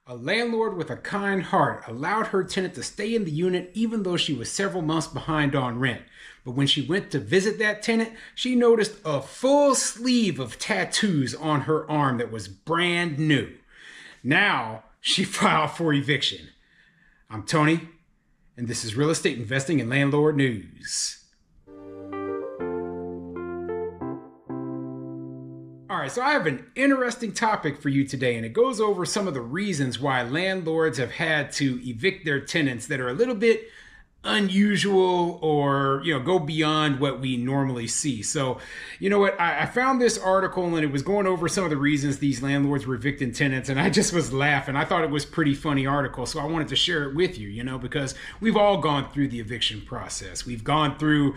A landlord with a kind heart allowed her tenant to stay in the unit even though she was several months behind on rent. But when she went to visit that tenant, she noticed a full sleeve of tattoos on her arm that was brand new. Now she filed for eviction. I'm Tony, and this is Real Estate Investing and Landlord News. All right, so I have an interesting topic for you today, and it goes over some of the reasons why landlords have had to evict their tenants that are a little bit unusual or, go beyond what we normally see. So, you know what? I found this article and it was going over some of the reasons these landlords were evicting tenants, and I just was laughing. I thought it was a pretty funny article, so I wanted to share it with you, because we've all gone through the eviction process. We've gone through,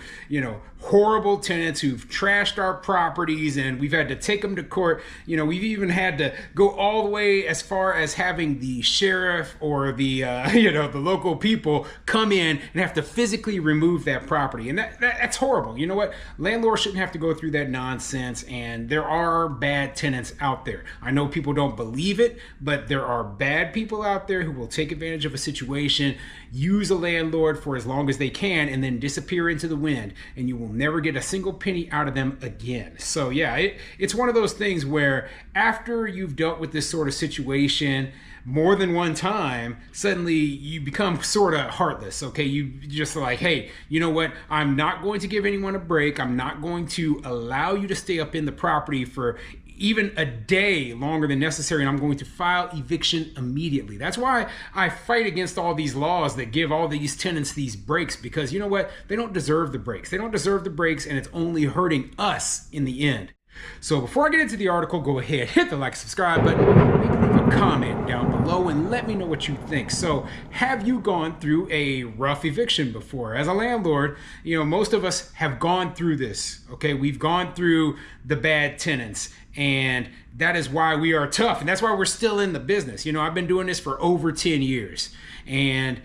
horrible tenants who've trashed our properties, and we've had to take them to court. We've even had to go all the way as far as having the sheriff or the, the local people come in and have to physically remove that property. And that's horrible. You know what? Landlords shouldn't have to go through that nonsense, and there are bad tenants out there. I know people don't believe it, but there are bad people out there who will take advantage of a situation, use a landlord for as long as they can, and then disappear into the wind, and you will never get a single penny out of them again. So yeah, it's one of those things where after you've dealt with this sort of situation more than one time, suddenly you become sort of heartless, okay? You just like, hey, you know what? I'm not going to give anyone a break. I'm not going to allow you to stay up in the property for even a day longer than necessary, and I'm going to file eviction immediately. That's why I fight against all these laws that give all these tenants these breaks, because you know what? They don't deserve the breaks. They don't deserve the breaks, and it's only hurting us in the end. So before I get into the article, go ahead, hit the like, subscribe button, maybe leave a comment down below and let me know what you think. So have you gone through a rough eviction before? As a landlord, most of us have gone through this, okay? We've gone through the bad tenants, and that is why we are tough, and that's why we're still in the business. I've been doing this for over 10 years, and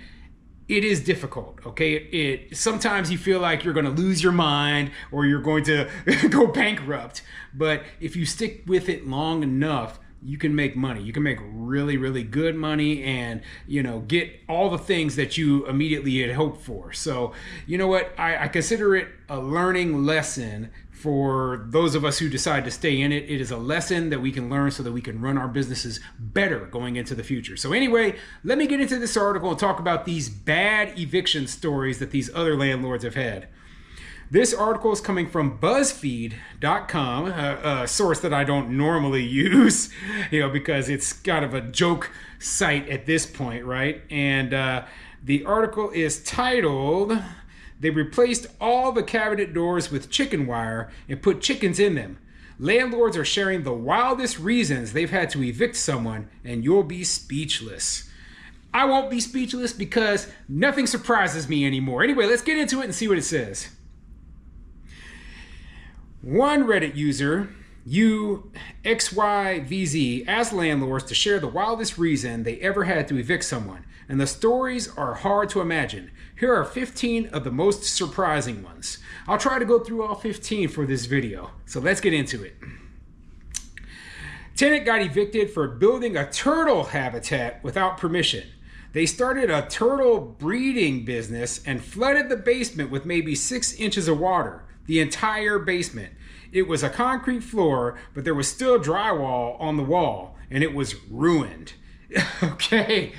it is difficult, okay? Sometimes you feel like you're going to lose your mind or you're going to go bankrupt. But if you stick with it long enough, you can make money. You can make really, really good money and, get all the things that you immediately had hoped for. So, you know what? I consider it a learning lesson for those of us who decide to stay in it. It is a lesson that we can learn so that we can run our businesses better going into the future. So anyway, let me get into this article and talk about these bad eviction stories that these other landlords have had. This article is coming from BuzzFeed.com, a source that I don't normally use, because it's kind of a joke site at this point, right? And the article is titled, "They replaced all the cabinet doors with chicken wire and put chickens in them. Landlords are sharing the wildest reasons they've had to evict someone, and you'll be speechless." I won't be speechless because nothing surprises me anymore. Anyway, let's get into it and see what it says. One Reddit user, UXYVZ, asked landlords to share the wildest reason they ever had to evict someone, and the stories are hard to imagine. Here are 15 of the most surprising ones. I'll try to go through all 15 for this video, so let's get into it. Tenant got evicted for building a turtle habitat without permission. They started a turtle breeding business and flooded the basement with maybe 6 inches of water. The entire basement. It was a concrete floor, but there was still drywall on the wall, and it was ruined. Okay,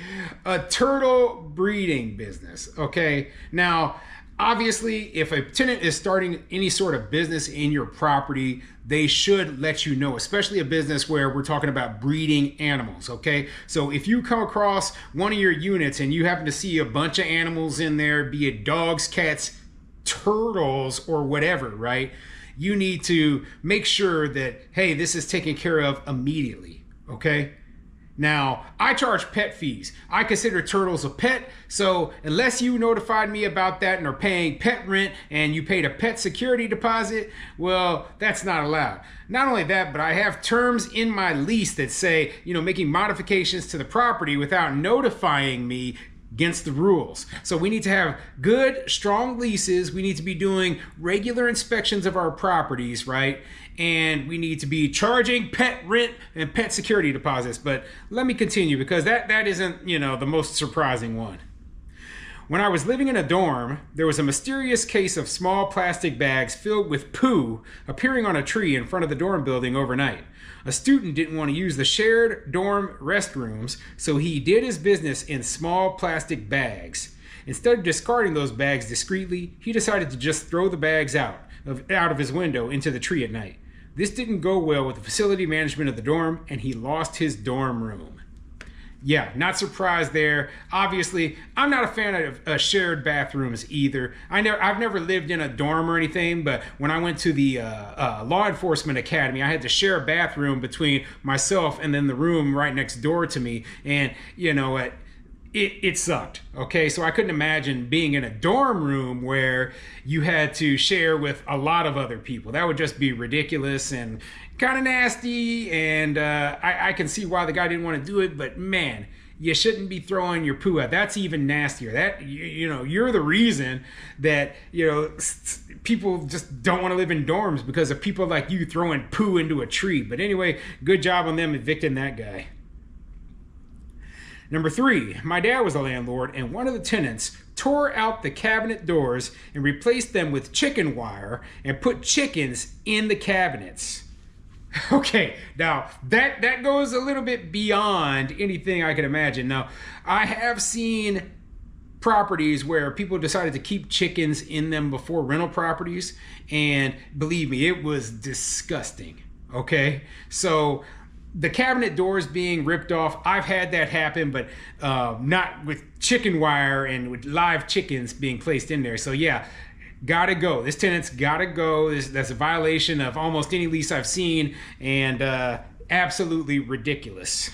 a turtle breeding business. Okay, now obviously if a tenant is starting any sort of business in your property, they should let you know, especially a business where we're talking about breeding animals. Okay, so if you come across one of your units and you happen to see a bunch of animals in there, be it dogs, cats, turtles, or whatever, right? You need to make sure that, hey, this is taken care of immediately, okay? Now, I charge pet fees. I consider turtles a pet, so unless you notified me about that and are paying pet rent and you paid a pet security deposit, well, that's not allowed. Not only that, but I have terms in my lease that say, making modifications to the property without notifying me against the rules. So we need to have good, strong leases. We need to be doing regular inspections of our properties, right? And we need to be charging pet rent and pet security deposits. But let me continue, because that isn't, the most surprising one. When I was living in a dorm, there was a mysterious case of small plastic bags filled with poo appearing on a tree in front of the dorm building overnight. A student didn't want to use the shared dorm restrooms, so he did his business in small plastic bags. Instead of discarding those bags discreetly, he decided to just throw the bags out of his window into the tree at night. This didn't go well with the facility management of the dorm, and he lost his dorm room. Yeah, not surprised there. Obviously, I'm not a fan of shared bathrooms either. I've never lived in a dorm or anything, but when I went to the law enforcement academy, I had to share a bathroom between myself and then the room right next door to me. And it sucked. Okay, so I couldn't imagine being in a dorm room where you had to share with a lot of other people. That would just be ridiculous and kind of nasty, and I can see why the guy didn't want to do it, but man, you shouldn't be throwing your poo out. That's even nastier. That, you're the reason that, people just don't want to live in dorms, because of people like you throwing poo into a tree. But anyway, good job on them evicting that guy. Number 3, my dad was a landlord, and one of the tenants tore out the cabinet doors and replaced them with chicken wire and put chickens in the cabinets. Okay, now that goes a little bit beyond anything I can imagine. Now, I have seen properties where people decided to keep chickens in them before rental properties, and believe me, it was disgusting. Okay, so the cabinet doors being ripped off, I've had that happen, but not with chicken wire and with live chickens being placed in there. So yeah, gotta go. This tenant's gotta go. That's a violation of almost any lease I've seen, and absolutely ridiculous.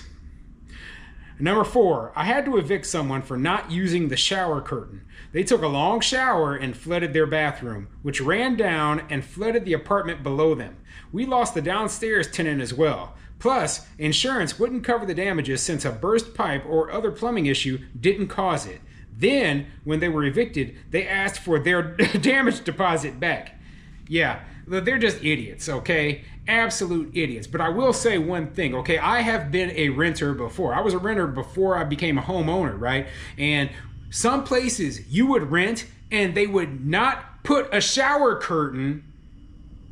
Number 4, I had to evict someone for not using the shower curtain. They took a long shower and flooded their bathroom, which ran down and flooded the apartment below them. We lost the downstairs tenant as well. Plus, insurance wouldn't cover the damages since a burst pipe or other plumbing issue didn't cause it. Then, when they were evicted, they asked for their damage deposit back. Yeah, they're just idiots, okay? Absolute idiots. But I will say one thing, okay? I have been a renter before. I was a renter before I became a homeowner, right? And some places you would rent and they would not put a shower curtain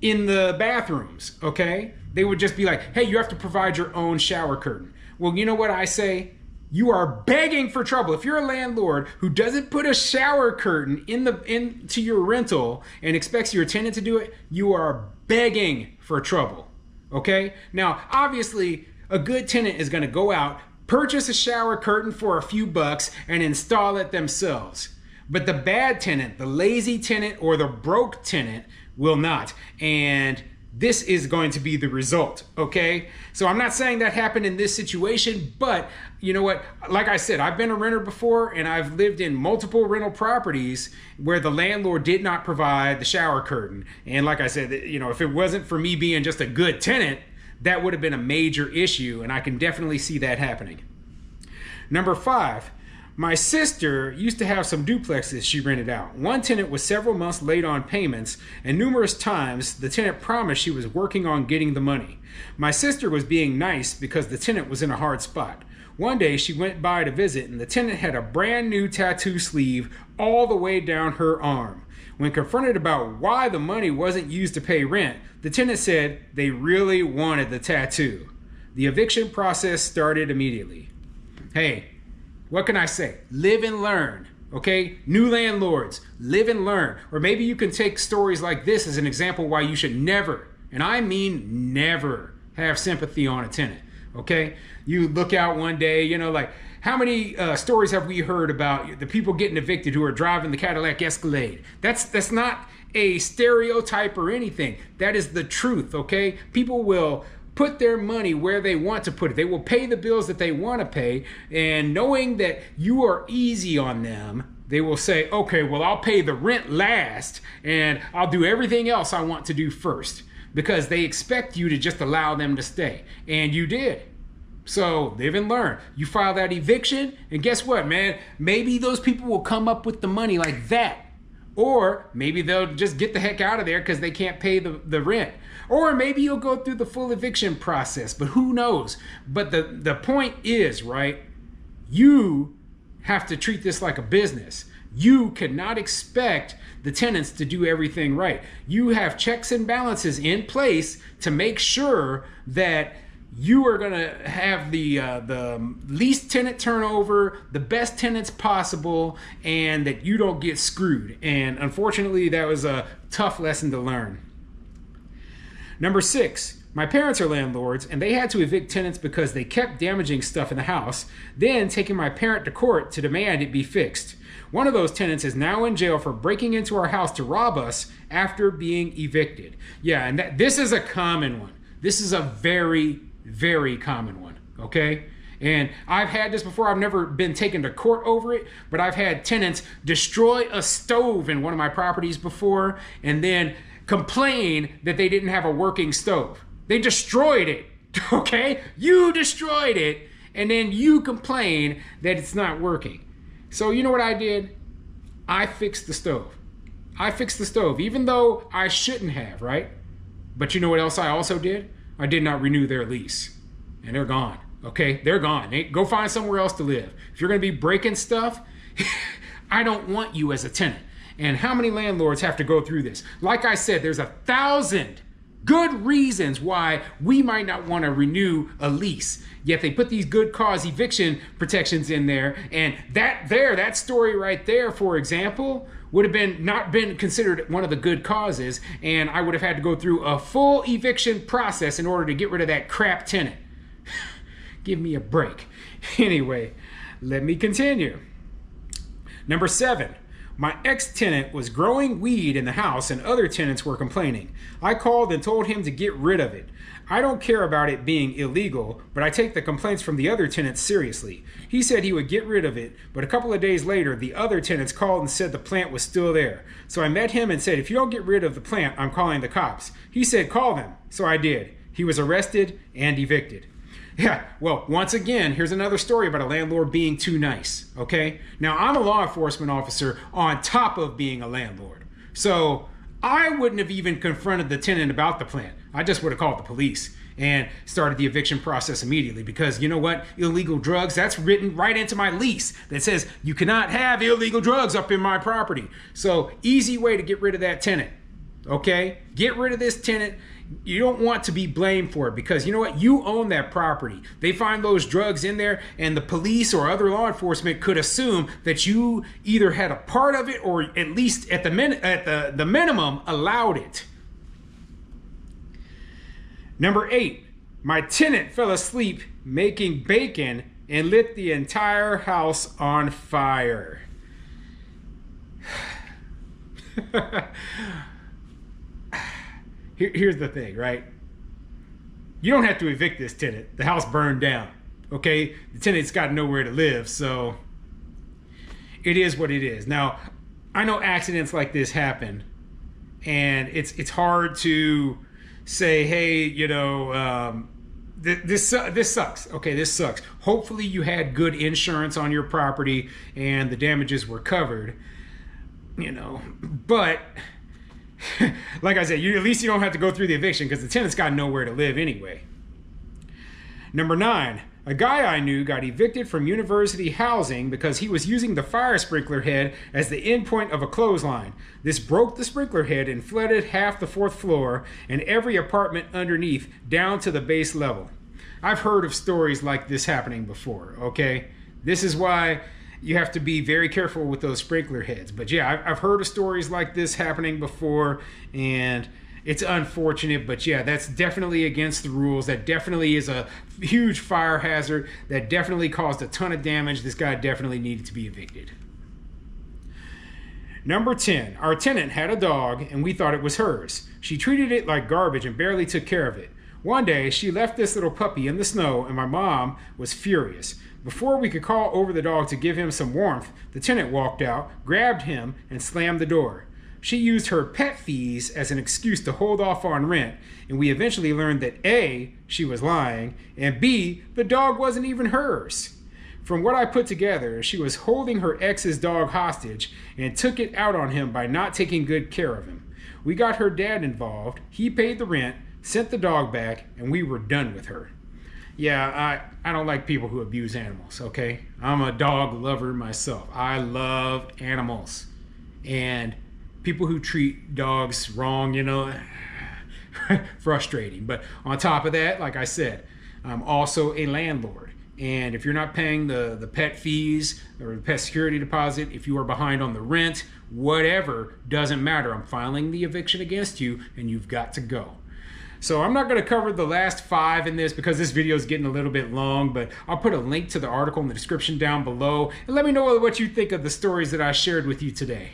in the bathrooms, okay? They would just be like, hey, you have to provide your own shower curtain. Well, you know what I say? You are begging for trouble. If you're a landlord who doesn't put a shower curtain into your rental and expects your tenant to do it, you are begging for trouble. Okay? Now, obviously, a good tenant is going to go out, purchase a shower curtain for a few bucks, and install it themselves. But the bad tenant, the lazy tenant, or the broke tenant will not. And this is going to be the result, okay? So I'm not saying that happened in this situation, but you know what? Like I said, I've been a renter before, and I've lived in multiple rental properties where the landlord did not provide the shower curtain. And like I said, if it wasn't for me being just a good tenant, that would have been a major issue, and I can definitely see that happening. Number 5. My sister used to have some duplexes she rented out. One tenant was several months late on payments, and numerous times the tenant promised she was working on getting the money. My sister was being nice because the tenant was in a hard spot. One day she went by to visit, and the tenant had a brand new tattoo sleeve all the way down her arm. When confronted about why the money wasn't used to pay rent, the tenant said they really wanted the tattoo. The eviction process started immediately. Hey, what can I say? Live and learn, okay? New landlords, live and learn. Or maybe you can take stories like this as an example why you should never, and I mean never, have sympathy on a tenant, okay? You look out one day, like how many stories have we heard about the people getting evicted who are driving the Cadillac Escalade? That's not a stereotype or anything. That is the truth, okay? People will put their money where they want to put it. They will pay the bills that they want to pay, and knowing that you are easy on them, they will say, okay, well, I'll pay the rent last, and I'll do everything else I want to do first, because they expect you to just allow them to stay. And you did. So live and learn. You file that eviction, and guess what, man? Maybe those people will come up with the money like that. Or maybe they'll just get the heck out of there because they can't pay the rent. Or maybe you'll go through the full eviction process, but who knows? But the point is, right, you have to treat this like a business. You cannot expect the tenants to do everything right. You have checks and balances in place to make sure that you are going to have the least tenant turnover, the best tenants possible, and that you don't get screwed. And unfortunately, that was a tough lesson to learn. Number 6, my parents are landlords, and they had to evict tenants because they kept damaging stuff in the house, then taking my parent to court to demand it be fixed. One of those tenants is now in jail for breaking into our house to rob us after being evicted. Yeah, and this is a common one. This is a very, very common one, okay? And I've had this before. I've never been taken to court over it, but I've had tenants destroy a stove in one of my properties before and then complain that they didn't have a working stove. They destroyed it, okay? You destroyed it, and then you complain that it's not working. So you know what I did? I fixed the stove. I fixed the stove, even though I shouldn't have, right? But you know what else I also did? I did not renew their lease. And they're gone, okay? They're gone. Go find somewhere else to live. If you're going to be breaking stuff, I don't want you as a tenant. And how many landlords have to go through this? Like I said, there's 1,000 good reasons why we might not want to renew a lease. Yet they put these good cause eviction protections in there. And that story right there, for example, would have not been considered one of the good causes. And I would have had to go through a full eviction process in order to get rid of that crap tenant. Give me a break. Anyway, let me continue. Number 7. My ex-tenant was growing weed in the house and other tenants were complaining. I called and told him to get rid of it. I don't care about it being illegal, but I take the complaints from the other tenants seriously. He said he would get rid of it, but a couple of days later, the other tenants called and said the plant was still there. So I met him and said, if you don't get rid of the plant, I'm calling the cops. He said, call them. So I did. He was arrested and evicted. Yeah, well, once again, here's another story about a landlord being too nice, okay? Now, I'm a law enforcement officer on top of being a landlord. So I wouldn't have even confronted the tenant about the plant. I just would have called the police and started the eviction process immediately because, you know what? Illegal drugs, that's written right into my lease that says you cannot have illegal drugs up in my property. So easy way to get rid of that tenant, okay? Get rid of this tenant. You don't want to be blamed for it because you know what? You own that property. They find those drugs in there and the police or other law enforcement could assume that you either had a part of it or at least at the minimum allowed it. Number 8, my tenant fell asleep making bacon and lit the entire house on fire. Here's the thing, right? You don't have to evict this tenant. The house burned down, okay? The tenant's got nowhere to live, so it is what it is. Now, I know accidents like this happen, and it's hard to say, hey, you know, this sucks. Okay, this sucks. Hopefully you had good insurance on your property and the damages were covered, you know, but like I said, at least you don't have to go through the eviction because the tenant's got nowhere to live anyway. Number 9, a guy I knew got evicted from university housing because he was using the fire sprinkler head as the end point of a clothesline. This broke the sprinkler head and flooded half the 4th floor and every apartment underneath down to the base level. I've heard of stories like this happening before, okay? This is why you have to be very careful with those sprinkler heads. But yeah, I've heard of stories like this happening before, and it's unfortunate, but yeah, that's definitely against the rules. That definitely is a huge fire hazard. That definitely caused a ton of damage. This guy definitely needed to be evicted. Number 10, our tenant had a dog, and we thought it was hers. She treated it like garbage and barely took care of it. One day, she left this little puppy in the snow, and my mom was furious. Before we could call over the dog to give him some warmth, the tenant walked out, grabbed him, and slammed the door. she used her pet fees as an excuse to hold off on rent, and we eventually learned that A, she was lying, and B, the dog wasn't even hers. From what I put together, she was holding her ex's dog hostage and took it out on him by not taking good care of him. We got her dad involved, he paid the rent, sent the dog back, and we were done with her. Yeah, I don't like people who abuse animals, okay? I'm a dog lover myself. I love animals. And people who treat dogs wrong, frustrating. But on top of that, like I said, I'm also a landlord. And if you're not paying the pet fees or the pet security deposit, if you are behind on the rent, whatever, doesn't matter. I'm filing the eviction against you and you've got to go. So I'm not going to cover the last 5 in this because this video is getting a little bit long, but I'll put a link to the article in the description down below and let me know what you think of the stories that I shared with you today.